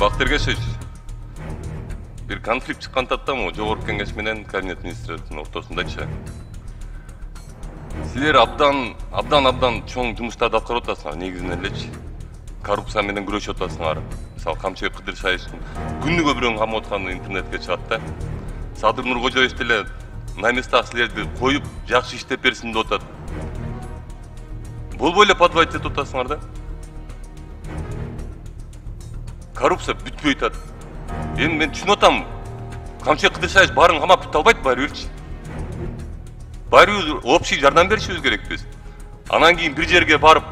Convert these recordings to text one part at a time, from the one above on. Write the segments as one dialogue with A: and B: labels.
A: Бактыр Кесич, bir konflikt çıkan tattamo, Жогорку Кеңеш менен Кабинет министрлерinin ортосундачы. Силер абдан чоң жумуштарды аткарып атасыңар, негизинен элечи. Коррупция менен күрөшүп атасыңар. Мисалы Камчыбек Кыдыршаевдин күнүгө бирөөнүн камап атканы интернетке чыгат да. Садыр Нуркожоевич деле на местах силерди коюп, жакшы иштеп берсин деп атат. Болбой эле подводить этип атасыңар да. Коррупция бүтпөй атат. Эми мен түшүнүп атам. Камчыбек Кыдыршаевич баарын камап бүтө албайт, баары элчи. Баары общий жардам беришибиз керекпиз. Анан кийин бир жерге барып,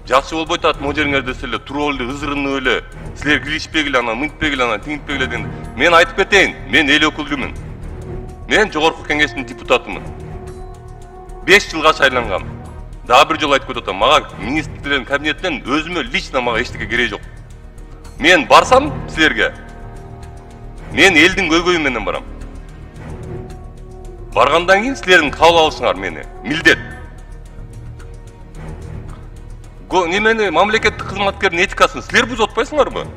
A: жакшы болбой атат, могу жериңерде силер туруп эле, ызырынып эле, силер киришпегиле, анан мынтпегиле, анан тиңитпегиле дегенде, мен айтып кетейин, мен эл өкүлүмүн. Мен Жогорку Кеңештин депутатымын. 5 жылга шайлангам. Дагы бир жолу айтып кетип атам, мага министрлердин кабинетинен өзүмө лично мага эчтеке кереги жок. Мен барсам силерге, мен элдин көйгөйү менен барам. Баргандан кийин силердин кабыл алышыңар мени, милдет. Немени мамлекеттик кызматкердин этикасын силер бузуп атпайсыңарбы?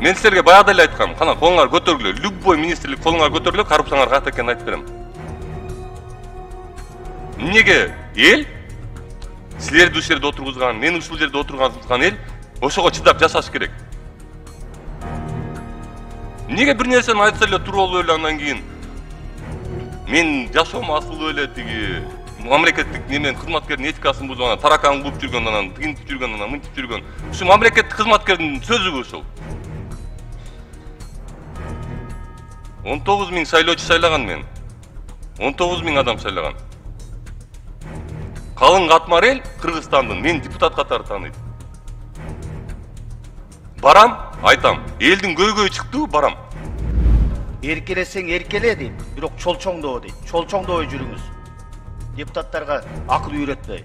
A: Мен силерге баягыда эле айткам, кана колуңар көтөргүлө, любой министрлик колуңар көтөргүлө, коррупцияңар каякта экенин айтып берем. Эмнеге эл силерди ушул жерде отургузган, мени ушул жерде отургузган эл ошого чыдап жашаш керек. Эмнеге бир нерсени айтса эле туруп алып эле андан кийин мен жашоом асыл эле тиги мамлекеттик немен кызматкердин этикасын бузуп анан таракан кылып жүргөн, анан тигинтип жүргөн, анан мынтип жүргөн. Ушу мамлекеттик кызматкердин сөзүбү ушул. 19 000 шайлоочу сайлаган мен. 19 000 адам сайлаган. Калың катмар эл Кыргызстандын мен депутат катары тааныйт. Барам, айтам, элдин көйгөйү чыктыбы, барам.
B: Эркелесең эркеле дейт, бирок чолчоңдоо дейт. Чолчоңдоо жүрүңүз. Депутаттарга акыл үйрөтпөй.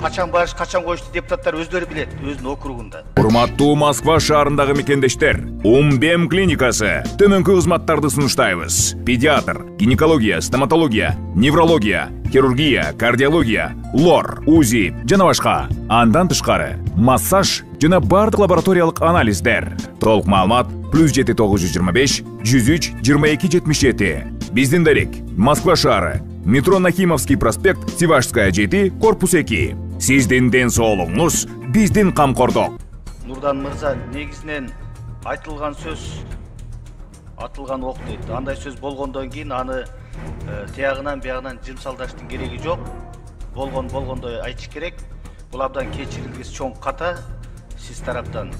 B: Качан барыш, качан коюшту депутаттар өздөрү билет, өзүнүн округунда.
C: Урматтуу Москва шаарындагы мекендештер, Умбем клиникасы төмөнкү кызматтарды сунуштайбыз. Педиатр, гинекология, стоматология, неврология, хирургия, кардиология, лор, УЗИ жана башка. Андан тышкары массаж жана бардык лабораториялык анализдер. Толук маалымат +7 925 103 22 77. Биздин дарек Москва шаары, метро Нахимовский проспект, Севашская 7, корпус 2. Сиздин ден соолугуңуз биздин камкордук.
B: Нурдан мырза, негизинен айтылган сөз атылган ок дейт. Андай сөз болгондон кийин аны тиягынан биягынан жымсалдаштын кереги жок. Болгондой айтыш керек. Бул абдан кечирилгис чоң ката сиз тараптан.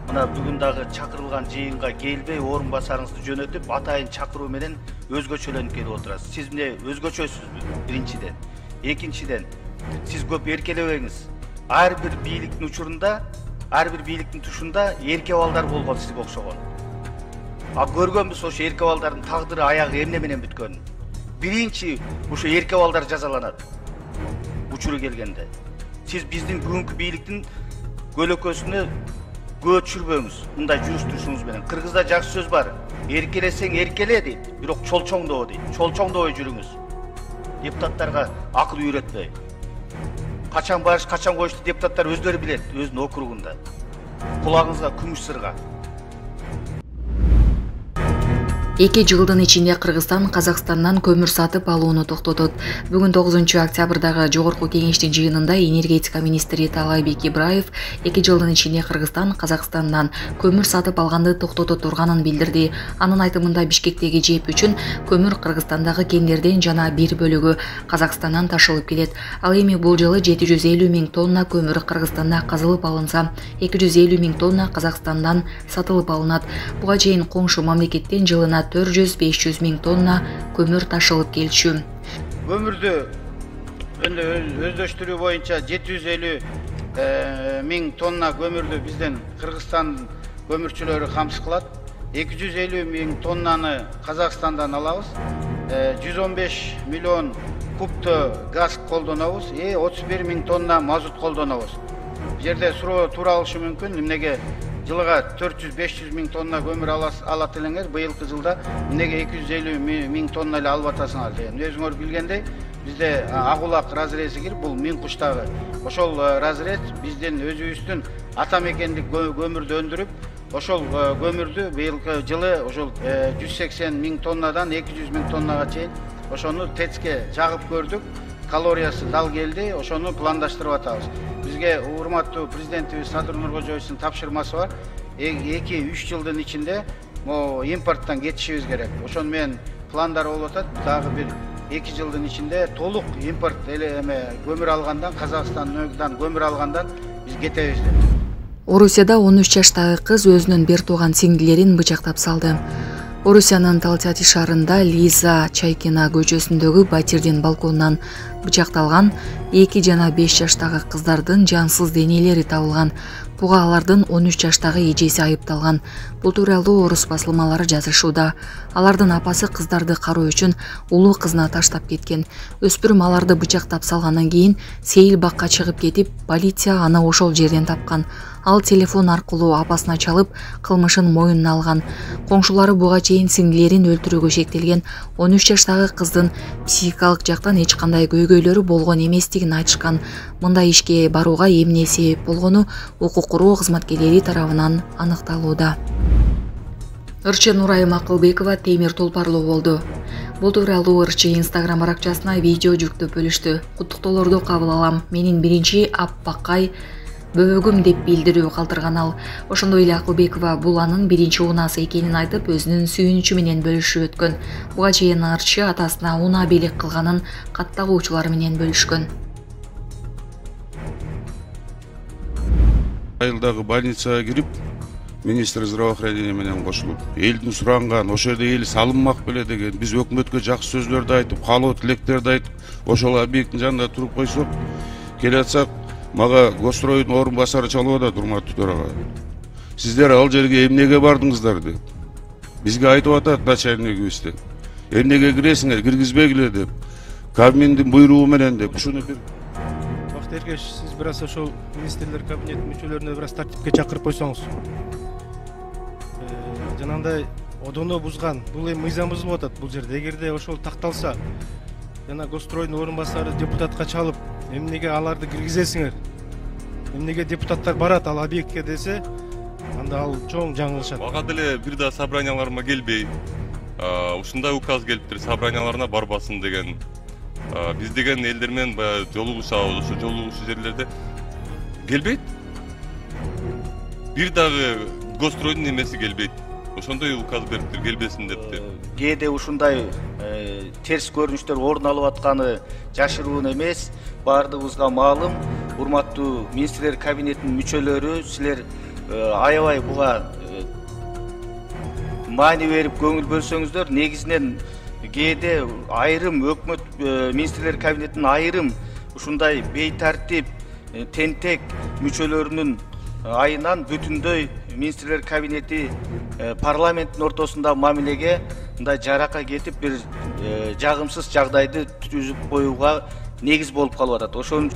B: Мына бүгүн дагы чакырылган жыйынга келбей, орун басарыңызды жөнөтүп, атайын чакыруу менен өзгөчөлөнүп келип отурасыз. Сиз эмне өзгөчөсүзбү? Биринчиден. Экинчиден, сиз көп эркелебеңиз. Ар бир бийликтин учурунда, ар бир бийликтин тушунда эрке балдар болгон сизге окшогон. А көргөнбүз ошо эрке балдардын тагдыры аягы эмне менен бүткөнүн. Биринчи ошо эрке балдар жазаланат. Учуру келгенде. Сиз биздин бүгүнкү бийликтин көлөкөсүнө көө түшүрбөңүз. Мындай жүрүш турушуңуз менен. Кыргызда жакшы сөз бар. Эркелесең эркеле дейт, бирок чолчоңдоо дейт. Чолчоңдоо жүрүңүз. Депутаттарга акыл үйрөтпөй. Качан барыш, качан коюшту депутаттар өздөрү билет, өзүнүн округунда. Кулагыңызга күмүш сырга.
D: 2 жылдын ичинде Кыргызстан Казакстандан көмүр сатып алууну токтотот. Бүгүн 9 октябрдагы Жогорку Кеңештин жыйынында энергетика министри Таалайбек Ибраев 2 жылдын ичинде Кыргызстан Казакстандан көмүр сатып алганды токтото турганын билдирди. Анын айтымында Бишкектеги жеп үчүн көмүр Кыргызстандагы кендерден жана бир бөлүгү Казакстандан ташылып келет. Ал эми бул жылы 750 000 тонна көмүр Кыргызстанда казылып алынса, 250 000 тонна Казакстандан сатылып алынат. Буга чейин коңшу мамлекеттен жылына 400-500 000 тонна көмүр ташылып келчү.
E: Көмүрдү өздөштүрүү боюнча 750 000 тонна көмүрдү бизден Кыргызстан көмүрчүлөрү камсыз кылат. 250 000 тоннаны Казакстандан алабыз. 115 миллион кубту газ колдонобуз, 31 000 тонна мазут колдонобуз. Бу жерде суроо туура болушу мүмкүн. Эмнеге жылга 400-500 000 тонна көмүр алат элеңер, быйылкы жылда эмнеге 250 000 тонна эле алып атасыңар деген. Өзүңөр билгендей, Bizде Агулак разрези кирип, бул Миң куштагы. Ошол разрез биздин өзүбүздүн ата мекендик көмүрдү өндүрүп, ошол көмүрдү быйылкы жылы ошол 180 миң тоннадан 200 миң тоннага чейин ошону ТЭЦке жагып көрдүк. Калориясы дал келди, ошону пландаштырып атабыз. Бизге урматтуу президентибиз Садыр Нуркожоевичтин тапшырмасы бар. 2-3 жылдын ичинде импорттон кетишибиз керек. Ошону менен пландар болуп атат. Дагы бир 2 жылдын ичинде толук импорт көмүр алгандан, Казакстандан көмүр алгандан биз кетебиз деп.
D: Орусияда 13 жаштагы кыз өзүнүн бир тууган сиңдилерин бычактап салды. Орусиянын Талцати шаарында Лиза Чайкина көчөсүндөгү батирдин балконунан бычакталган 2 жана 5 жаштагы кыздардын жансыз денелери табылган. Буга алардын 13 жаштагы эжеси айыпталган. Бул тууралуу орус басылмалары жазышууда. Алардын апасы кыздарды кароо үчүн улуу кызына таштап кеткен. Өспүрүм аларды бычактап салгандан кийин сейил бакка чыгып кетип, полиция аны ошол жерден тапкан. Ал телефон аркылуу апасына чалып, кылмышын мойнуна алган. Коңшулары буга чейин сиңдилерин өлтүрүүгө шектелген 13 жаштагы кыздын психикалык жактан эч кандай көйгөйлөрү болгон эместигин айтышкан. Мындай ишке барууга эмне себеп болгону укук коргоо кызматкерлери тарабынан аныкталууда. Ырчы Нурайым Акылбекова темир тулпарлуу болду. Бул тууралуу ырчы Instagram баракчасына видео жүктөп бөлүштү. Куттуктоолорду кабыл алам. Менин биринчи аппакай бөбөгүм деп билдирүү калтырган ал. Ошондой эле Акылбекова бул анын биринчи унасы экенин айтып, өзүнүн сүйүнүчү менен бөлүшүп өткөн. Буга чейин ырчы атасына унаа бийлик кылганын каттагуучулар менен бөлүшкөн.
F: Айылдагы больницага кирип, министр здравоохранения менен кошулуп, элдин суранган, ошол жерде эл салынмак беле деген, биз өкмөткө жакшы сөздөрдү айтып, каалоо тилектерди айтып, ошол объекттин жанында туруп койсок, келе атсак, мага Гостройдун орун басары чалып атат, урматтуу төрага. Сиздер ал жерге эмнеге бардыңыздар деп. Бизге айтып атат начальнигибиз деп. Эмнеге киресиңер, киргизбегиле деп. Кабминдин буйругу менен деп. Ушуну бир
G: Эркеш, сиз бир аз ошол министрлер кабинет мүчөлөрүнө бир аз тартипке чакырып койсоңуз. Жанагындай одону бузган, бул эми мыйзам бузулуп атат бул жерде. Эгерде ошол такталса, жана Гостройдун орун басары депутатка чалып, эмнеге аларды киргизесиңер? Эмнеге депутаттар барат ал объектке десе, анда ал чоң жаңылышат.
A: Мага деле бир да собранияларыма келбей, ушундай указ келиптир, собранияларына барбасын деген. Биз деген элдер менен баягы жолугушабыз, ошо жолугушуу жерлерде келбейт. Бир дагы Гостройдун эмеси келбейт. Ошондой указ бериптир, келбесин дептир.
B: Кээде ушундай терс көрүнүштөр орун алып атканы жашыруун эмес, баардыгыбызга маалым. Урматтуу министрлер кабинетинин мүчөлөрү, силер аябай буга маани берип көңүл бөлсөңүздөр, негизинен кээде айрым өкмөт министрлер кабинетинин айрым ушундай бейтартип, тентек мүчөлөрүнүн айынан бүтүндөй министрлер кабинети парламенттин ортосунда мамилеге мындай жарака кетип бир жагымсыз жагдайды түзүп коюуга негиз болуп калып атат. Ошон